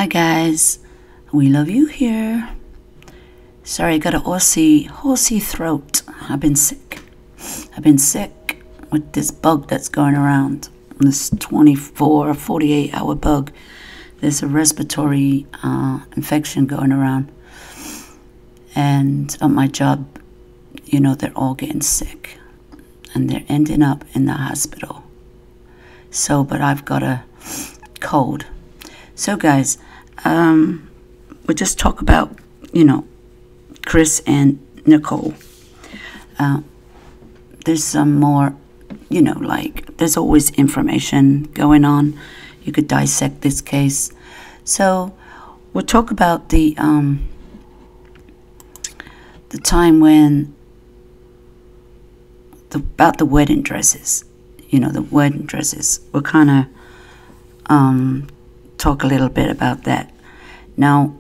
Hi guys, we love you here. Sorry, I got a horsey throat. I've been sick with this bug that's going around. This 24, 48 hour bug. There's a respiratory infection going around. And on my job, they're all getting sick. And they're ending up in the hospital. But I've got a cold. So guys, we'll just talk about, Chris and Nicole. There's some more, there's always information going on. You could dissect this case. So we'll talk about the time when, about the wedding dresses. The wedding dresses. We'll kind of talk a little bit about that. Now,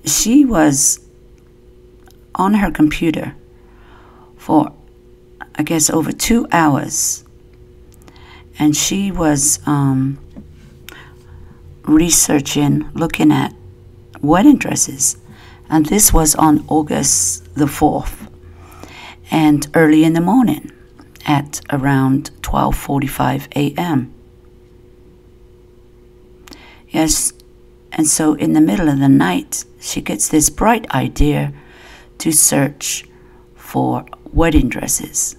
she was on her computer for, I guess, over 2 hours, and she was researching, looking at wedding dresses, and this was on August the 4th, and early in the morning at around 12:45 a.m. Yes, and so in the middle of the night, she gets this bright idea to search for wedding dresses.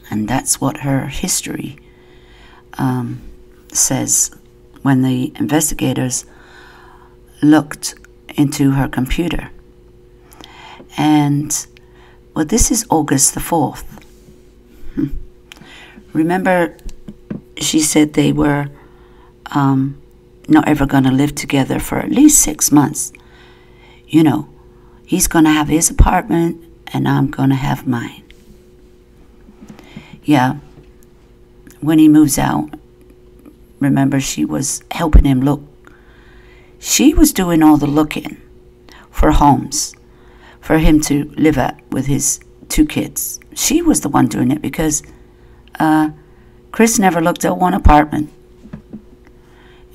And that's what her history says when the investigators looked into her computer. And, well, this is August the 4th. Remember, she said they were not ever going to live together for at least 6 months. He's going to have his apartment and I'm going to have mine. Yeah, when he moves out, remember, she was helping him look. She was doing all the looking for homes for him to live at with his 2 kids. She was the one doing it because Chris never looked at one apartment.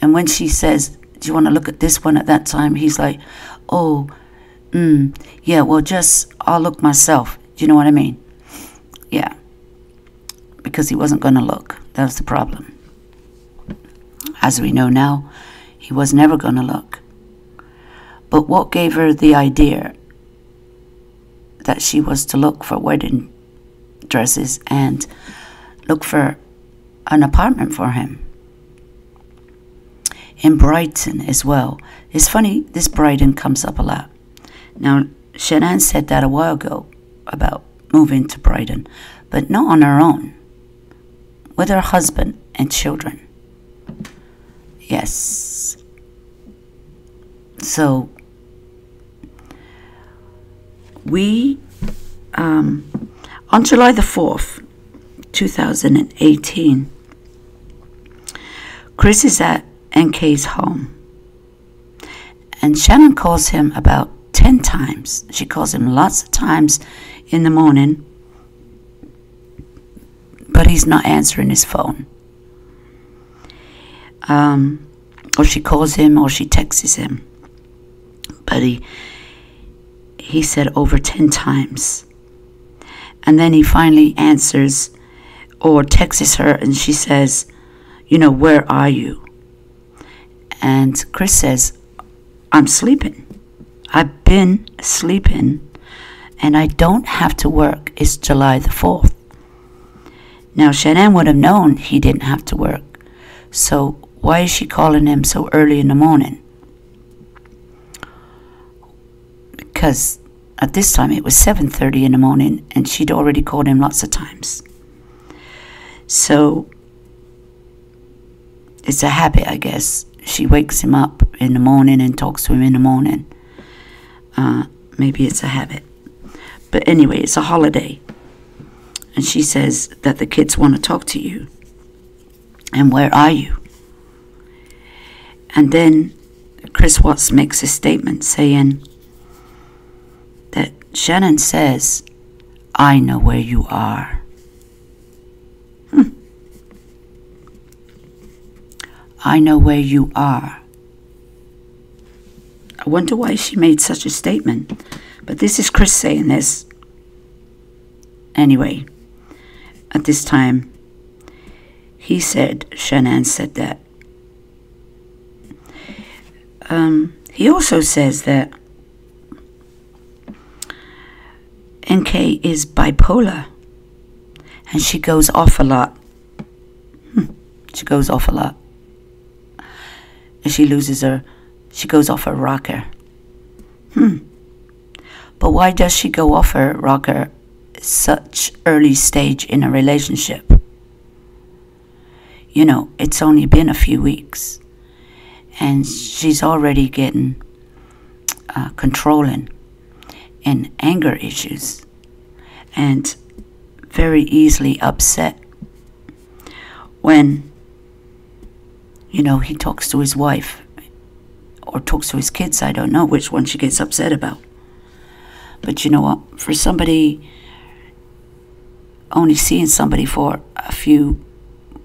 And when she says, do you want to look at this one at that time? He's like, oh, yeah, well, I'll look myself. Do you know what I mean? Yeah. Because he wasn't going to look. That was the problem. As we know now, he was never going to look. But what gave her the idea that she was to look for wedding dresses and look for an apartment for him? In Brighton as well. It's funny, this Brighton comes up a lot. Now, Shanann said that a while ago about moving to Brighton, but not on her own, with her husband and children. Yes. So, we, on July the 4th, 2018, Chris is at NK's home, and Shanann calls him about 10 times. She calls him lots of times in the morning, but he's not answering his phone. Or she calls him or she texts him, but he said over 10 times. And then he finally answers or texts her, and she says, where are you? And Chris says, I'm sleeping. I've been sleeping and I don't have to work. It's July the 4th. Now, Shanann would have known he didn't have to work. So why is she calling him so early in the morning? Because at this time it was 7:30 in the morning and she'd already called him lots of times. So it's a habit, I guess. She wakes him up in the morning and talks to him in the morning. Maybe it's a habit. But anyway, it's a holiday. And she says that the kids want to talk to you. And where are you? And then Chris Watts makes a statement saying that Shanann says, I know where you are. I know where you are. I wonder why she made such a statement. But this is Chris saying this. Anyway, at this time, Shanann said that. He also says that NK is bipolar, and she goes off a lot. She goes off a lot. And she goes off her rocker. But why does she go off her rocker at such early stage in a relationship? You know, it's only been a few weeks, and she's already getting controlling and anger issues, and very easily upset when, you know, he talks to his wife or talks to his kids. I don't know which one she gets upset about. But you know what? For somebody only seeing somebody for a few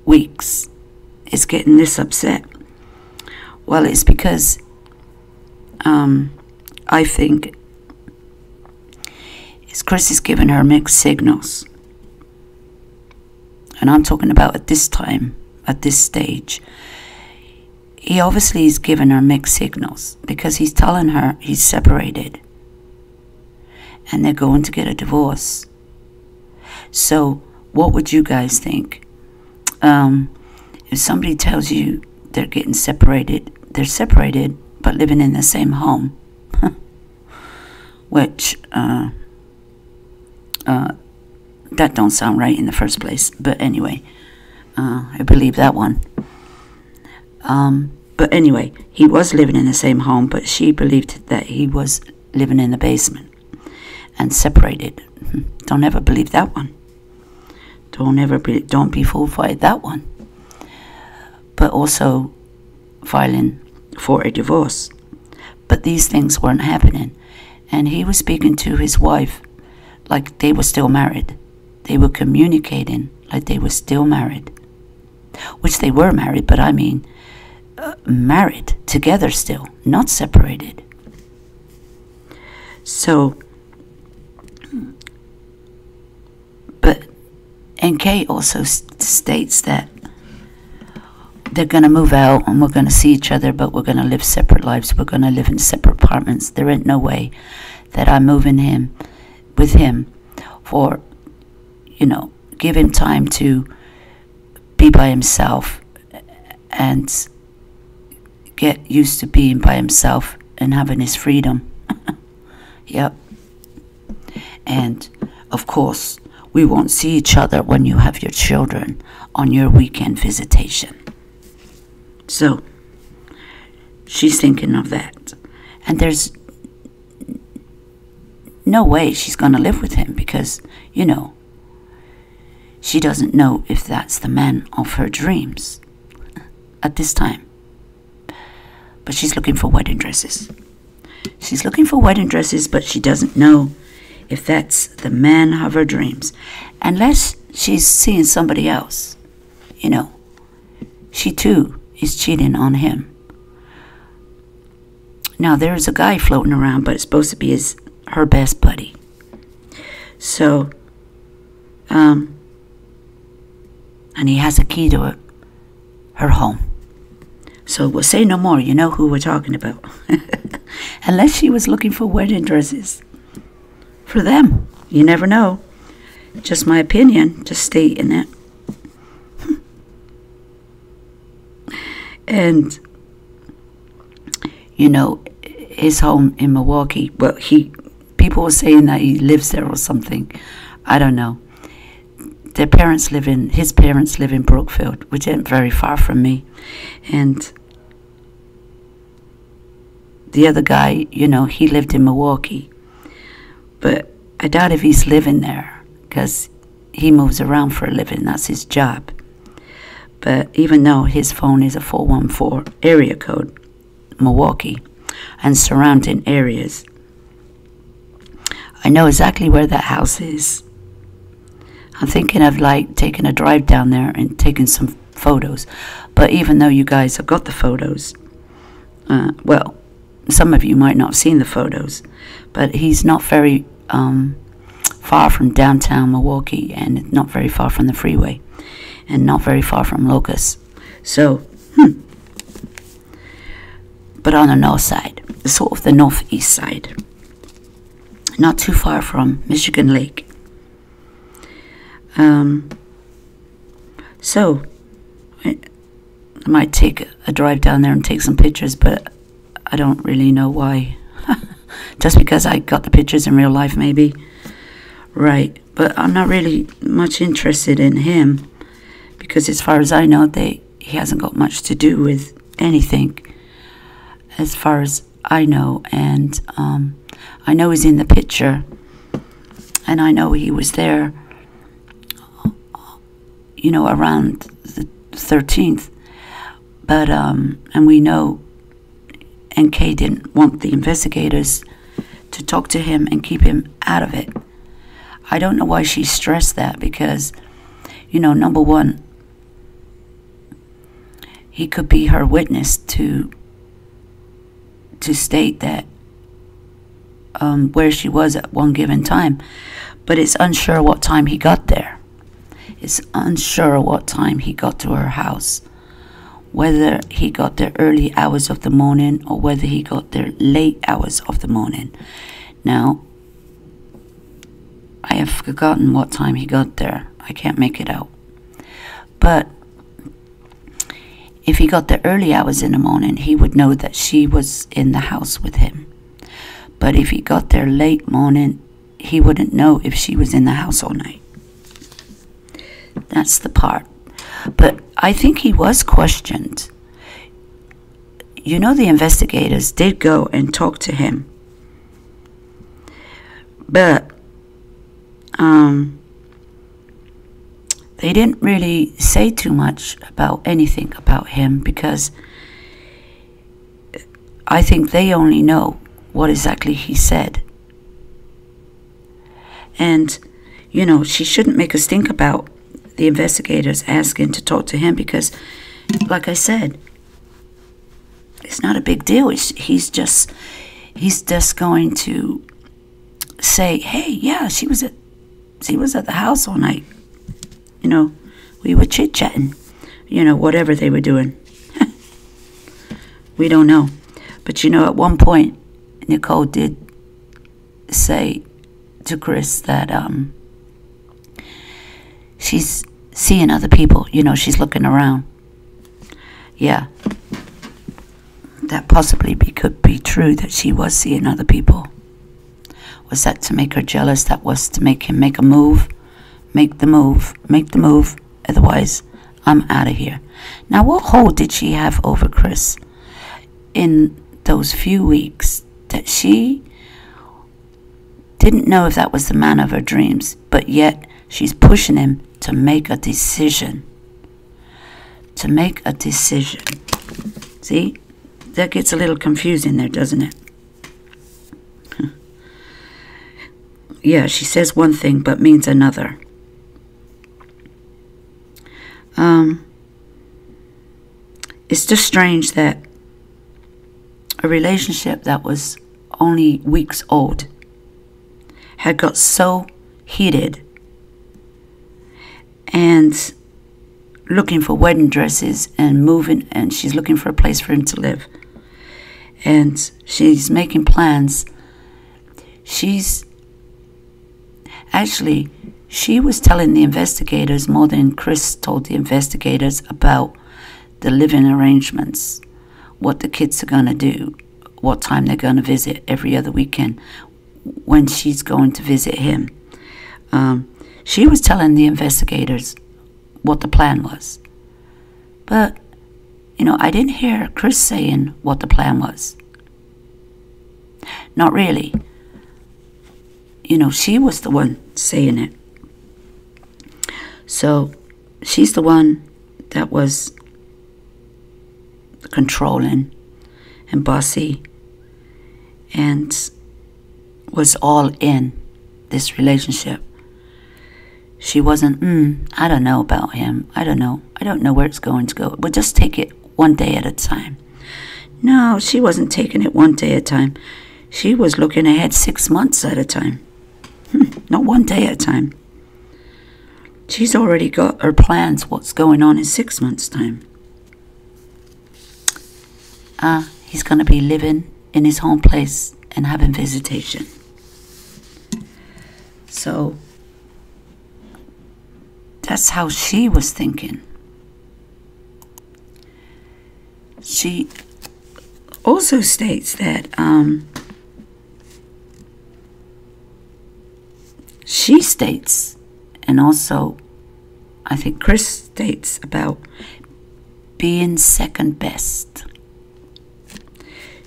weeks is getting this upset. Well, it's because I think Chris is giving her mixed signals. And I'm talking about at this time, at this stage. He obviously is giving her mixed signals because he's telling her he's separated and they're going to get a divorce. So what would you guys think? If somebody tells you they're getting separated, they're separated but living in the same home, which that don't sound right in the first place. But anyway, I believe that one. But anyway, he was living in the same home, but she believed that he was living in the basement and separated. Don't ever believe that one. Don't be fooled by that one. But also filing for a divorce. But these things weren't happening. And he was speaking to his wife like they were still married. They were communicating like they were still married. Which they were married, but I mean married together still, not separated. So, but NK also states that they're going to move out and we're going to see each other, but we're going to live separate lives. We're going to live in separate apartments. There ain't no way that I'm moving with him for, you know, give him time to be by himself and get used to being by himself and having his freedom. Yep. And of course, we won't see each other when you have your children on your weekend visitation. So, she's thinking of that. And there's no way she's going to live with him because, you know, she doesn't know if that's the man of her dreams at this time. But she's looking for wedding dresses. She's looking for wedding dresses, but she doesn't know if that's the man of her dreams. Unless she's seeing somebody else. You know, she too is cheating on him. Now, there's a guy floating around, but it's supposed to be her best buddy. So, and he has a key to her home. So we'll say no more. You know who we're talking about. Unless she was looking for wedding dresses for them. You never know. Just my opinion. Just stating it. And, you know, his home in Milwaukee, well, people were saying that he lives there or something. I don't know. His parents live in Brookfield, which ain't very far from me. And the other guy, you know, he lived in Milwaukee. But I doubt if he's living there, because he moves around for a living. That's his job. But even though his phone is a 414 area code, Milwaukee, and surrounding areas, I know exactly where that house is. I'm thinking of like taking a drive down there and taking some photos. But even though you guys have got the photos, well, some of you might not have seen the photos, but he's not very far from downtown Milwaukee, and not very far from the freeway, and not very far from Locust. So, but on the north side, sort of the northeast side, not too far from Michigan Lake. So I might take a drive down there and take some pictures, but I don't really know why. Just because I got the pictures in real life, maybe. Right. But I'm not really much interested in him, because as far as I know, he hasn't got much to do with anything, as far as I know. And I know he's in the picture, and I know he was there, you know, around the 13th. But, and we know NK didn't want the investigators to talk to him and keep him out of it. I don't know why she stressed that, because, you know, number one, he could be her witness to state that where she was at one given time. But it's unsure what time he got there. It's unsure what time he got to her house. Whether he got there early hours of the morning or whether he got there late hours of the morning. Now, I have forgotten what time he got there. I can't make it out. But if he got there early hours in the morning, he would know that she was in the house with him. But if he got there late morning, he wouldn't know if she was in the house all night. That's the part. But I think he was questioned. You know, the investigators did go and talk to him. But they didn't really say too much about anything about him, because I think they only know what exactly he said. And, you know, she shouldn't make a stink about the investigators asking to talk to him, because, like I said, it's not a big deal. He's just going to say, hey, yeah, she was at the house all night. You know, we were chit-chatting. You know, whatever they were doing. We don't know. But, you know, at one point, Nicole did say to Chris that she's seeing other people. You know, she's looking around. Yeah. That possibly could be true, that she was seeing other people. Was that to make her jealous? That was to make him make a move? Make the move. Make the move. Otherwise, I'm out of here. Now, what hold did she have over Chris in those few weeks that she didn't know if that was the man of her dreams, but yet she's pushing him to make a decision. To make a decision. See? That gets a little confusing there, doesn't it? Yeah, she says one thing but means another. It's just strange that a relationship that was only weeks old had got so heated, and looking for wedding dresses and moving, and she's looking for a place for him to live, and she's making plans. She was telling the investigators more than Chris told the investigators about the living arrangements, what the kids are going to do, what time they're going to visit every other weekend, when she's going to visit him. She was telling the investigators what the plan was. But, you know, I didn't hear Chris saying what the plan was. Not really. You know, she was the one saying it. So, she's the one that was controlling and bossy and was all in this relationship. She wasn't, I don't know about him. I don't know. I don't know where it's going to go. We'll just take it one day at a time. No, she wasn't taking it one day at a time. She was looking ahead 6 months at a time. Not one day at a time. She's already got her plans, what's going on in 6 months' time. He's going to be living in his home place and having visitation. So that's how she was thinking. She also states that she states, and also I think Chris states about being second best.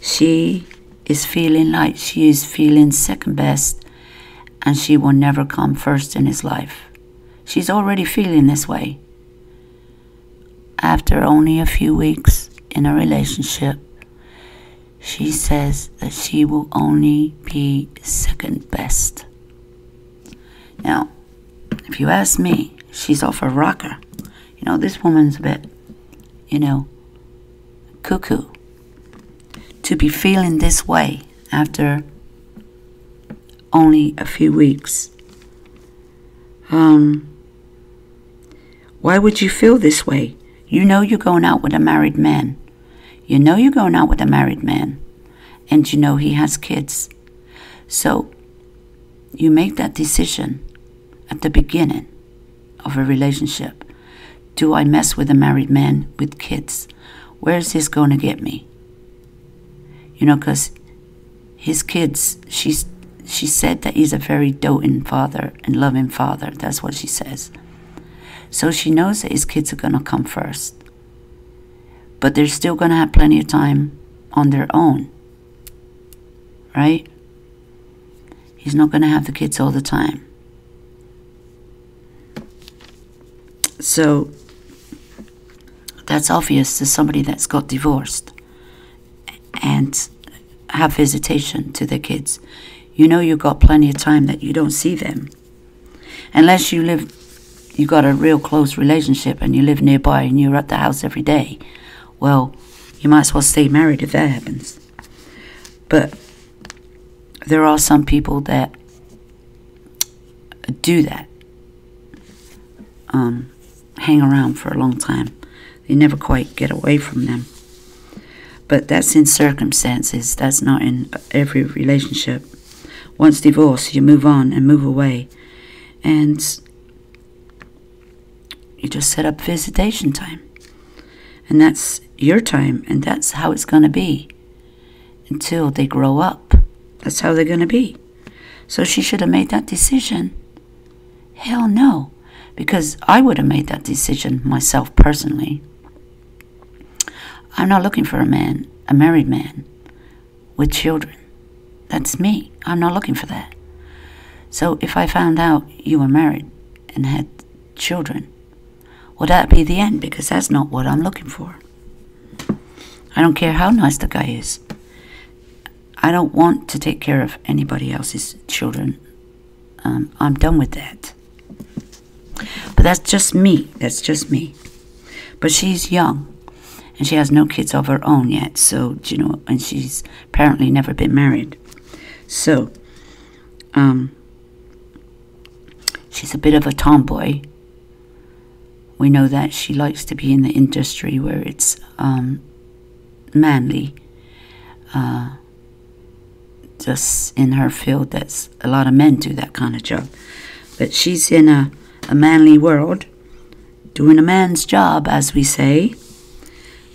She is feeling like she is feeling second best, and she will never come first in his life. She's already feeling this way. After only a few weeks in a relationship, she says that she will only be second best. Now, if you ask me, she's off her rocker. You know, this woman's a bit, cuckoo. To be feeling this way after only a few weeks. Why would you feel this way? You know you're going out with a married man. You know you're going out with a married man. And you know he has kids. So you make that decision at the beginning of a relationship. Do I mess with a married man with kids? Where is this going to get me? Because his kids, she said that he's a very doting father and loving father. That's what she says. So she knows that his kids are going to come first. But they're still going to have plenty of time on their own. Right? He's not going to have the kids all the time. So that's obvious to somebody that's got divorced and have visitation to their kids. You know you've got plenty of time that you don't see them. Unless you got a real close relationship and you live nearby and you're at the house every day. Well, you might as well stay married if that happens. But there are some people that do that. Hang around for a long time. You never quite get away from them. But that's in circumstances. That's not in every relationship. Once divorced, you move on and move away. And you just set up visitation time. And that's your time. And that's how it's going to be. Until they grow up. That's how they're going to be. So she should have made that decision. Hell no. Because I would have made that decision myself personally. I'm not looking for a married man with children. That's me. I'm not looking for that. So if I found out you were married and had children, well, that'd be the end, because that's not what I'm looking for. I don't care how nice the guy is. I don't want to take care of anybody else's children. I'm done with that. But that's just me. That's just me. But she's young. And she has no kids of her own yet. So, and she's apparently never been married. So, she's a bit of a tomboy. We know that she likes to be in the industry where it's manly. Just in her field, that's a lot of men do that kind of job. But she's in a manly world, doing a man's job, as we say.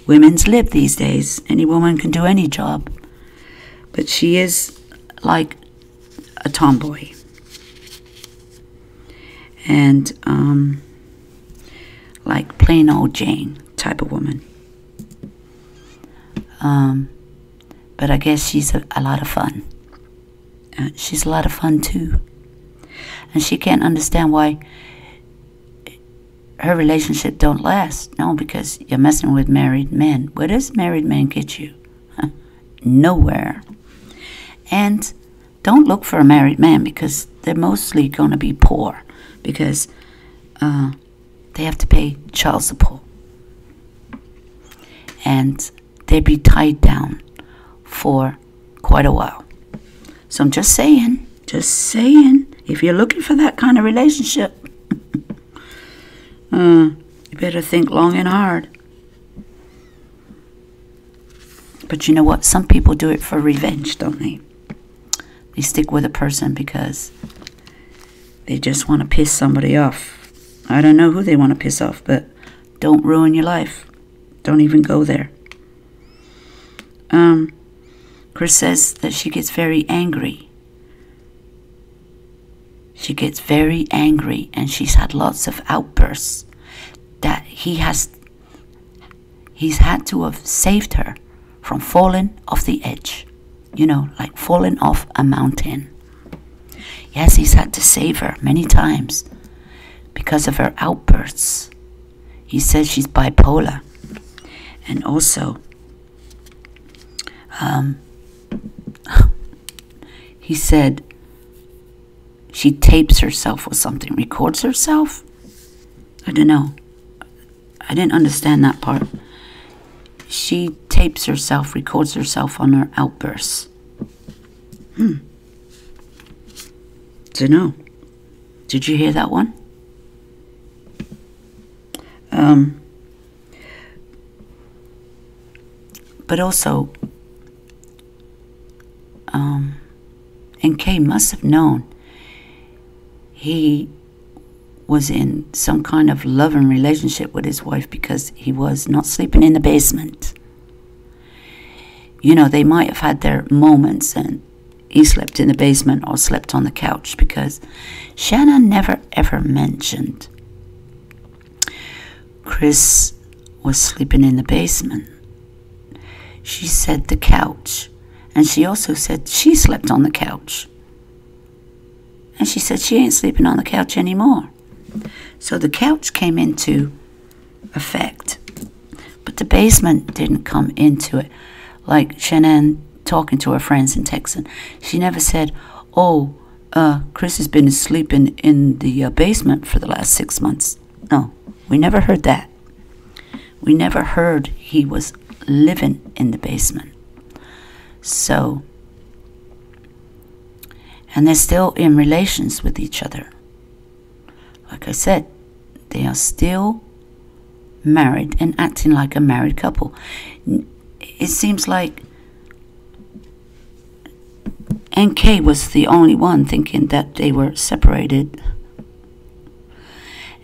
Women's lib these days. Any woman can do any job. But she is like a tomboy. And like plain old Jane type of woman. But I guess she's a lot of fun. She's a lot of fun too. And she can't understand why her relationship don't last. No, because you're messing with married men. Where does married men get you? Nowhere. And don't look for a married man, because they're mostly going to be poor. Because they have to pay child support. And they'd be tied down for quite a while. So I'm just saying, if you're looking for that kind of relationship, you better think long and hard. But you know what? Some people do it for revenge, don't they? They stick with a person because they just want to piss somebody off. I don't know who they want to piss off, but don't ruin your life. Don't even go there. Chris says that she gets very angry. She gets very angry, and she's had lots of outbursts that he's had to have saved her from falling off the edge. You know, like falling off a mountain. Yes, he's had to save her many times because of her outbursts. He says she's bipolar. And also, he said she tapes herself or something, records herself. I don't know. I didn't understand that part. She tapes herself, records herself on her outbursts. Don't know. Did you hear that one? But also, NK must have known he was in some kind of loving relationship with his wife, because he was not sleeping in the basement. You know, they might have had their moments and he slept in the basement or slept on the couch, because Shannon never ever mentioned Chris was sleeping in the basement. She said the couch, and she also said she slept on the couch. And she said she ain't sleeping on the couch anymore. So the couch came into effect, but the basement didn't come into it. Like Shannon talking to her friends in Texas, she never said, oh, Chris has been sleeping in the basement for the last 6 months. No, we never heard that. We never heard he was living in the basement. So, and they're still in relations with each other. Like I said, they are still married and acting like a married couple. It seems like NK was the only one thinking that they were separated.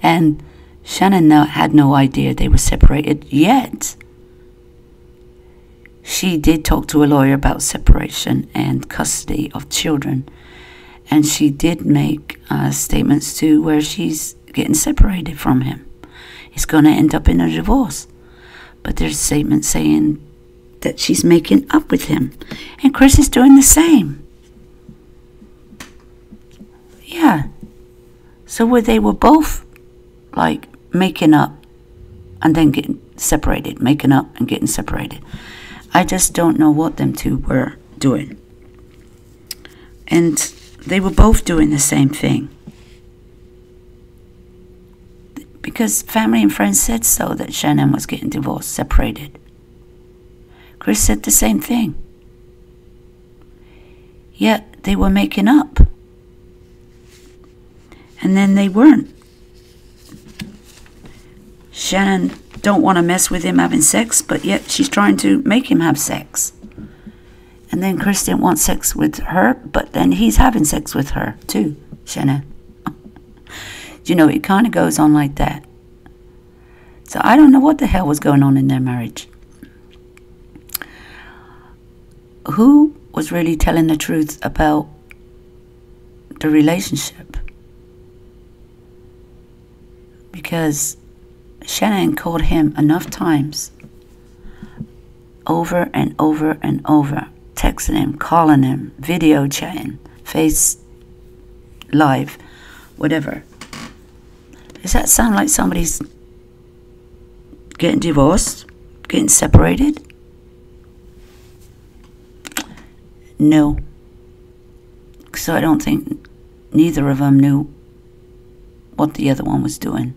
And Shannon had no idea they were separated yet. She did talk to a lawyer about separation and custody of children. And she did make statements too where she's getting separated from him. He's going to end up in a divorce. But there's statements saying that she's making up with him. And Chris is doing the same. Yeah. So where they were both like making up and then getting separated. Making up and getting separated. I just don't know what them two were doing. And they were both doing the same thing. Because family and friends said so, that Shannon was getting divorced, separated. Chris said the same thing. Yet they were making up. And then they weren't. Shannon don't want to mess with him having sex, but yet she's trying to make him have sex. And then Chris didn't want sex with her, but then he's having sex with her too, Shannon. You know, it kind of goes on like that. So I don't know what the hell was going on in their marriage. Who was really telling the truth about the relationship? Because Shannon called him enough times, over and over and over, texting him, calling him, video chatting, face live, whatever. Does that sound like somebody's getting divorced, getting separated? No. So I don't think neither of them knew what the other one was doing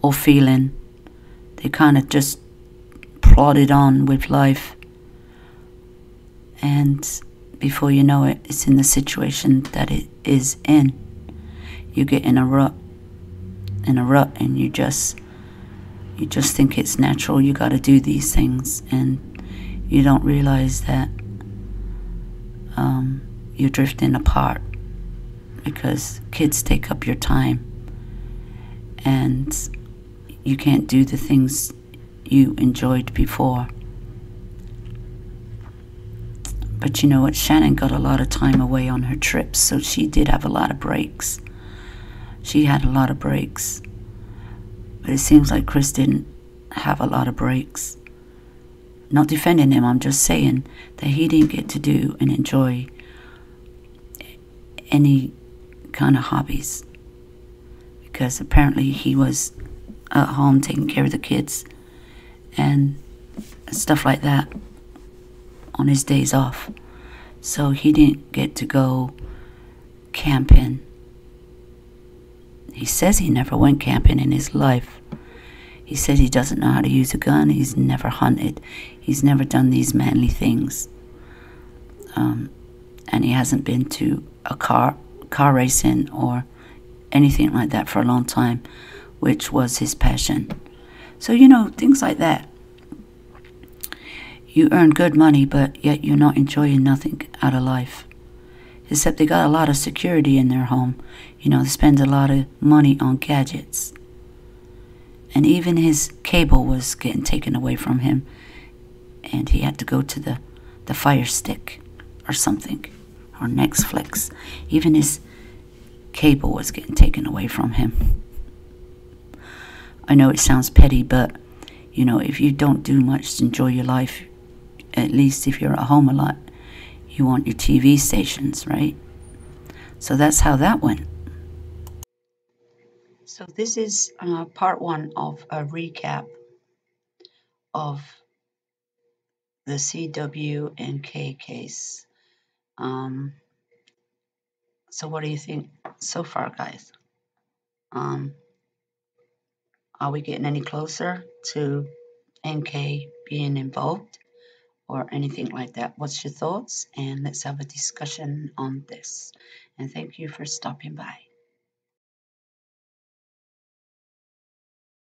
or feeling. They kind of just plodded on with life, and before you know it, it's in the situation that it is in. You get in a rut, and you just think it's natural. You got to do these things, and you don't realize that you're drifting apart because kids take up your time, and you can't do the things you enjoyed before. But you know what? Shannon got a lot of time away on her trips, so she did have a lot of breaks. She had a lot of breaks. But it seems like Chris didn't have a lot of breaks. Not defending him, I'm just saying that he didn't get to do and enjoy any kind of hobbies. Because apparently he was at home taking care of the kids and stuff like that on his days off. So he didn't get to go camping. He says he never went camping in his life. He said he doesn't know how to use a gun. He's never hunted. He's never done these manly things. And he hasn't been to a car racing or anything like that for a long time, which was his passion. So, you know, things like that. You earn good money, but yet you're not enjoying nothing out of life. Except they got a lot of security in their home. You know, they spend a lot of money on gadgets. And even his cable was getting taken away from him. And he had to go to the Fire Stick or something. Or Netflix. Even his cable was getting taken away from him. I know it sounds petty, but, you know, if you don't do much to enjoy your life, at least if you're at home a lot, you want your TV stations, right? So that's how that went. So this is part one of a recap of the CW and K case. So what do you think so far, guys? Are we getting any closer to NK being involved or anything like that? What's your thoughts? And let's have a discussion on this. And thank you for stopping by.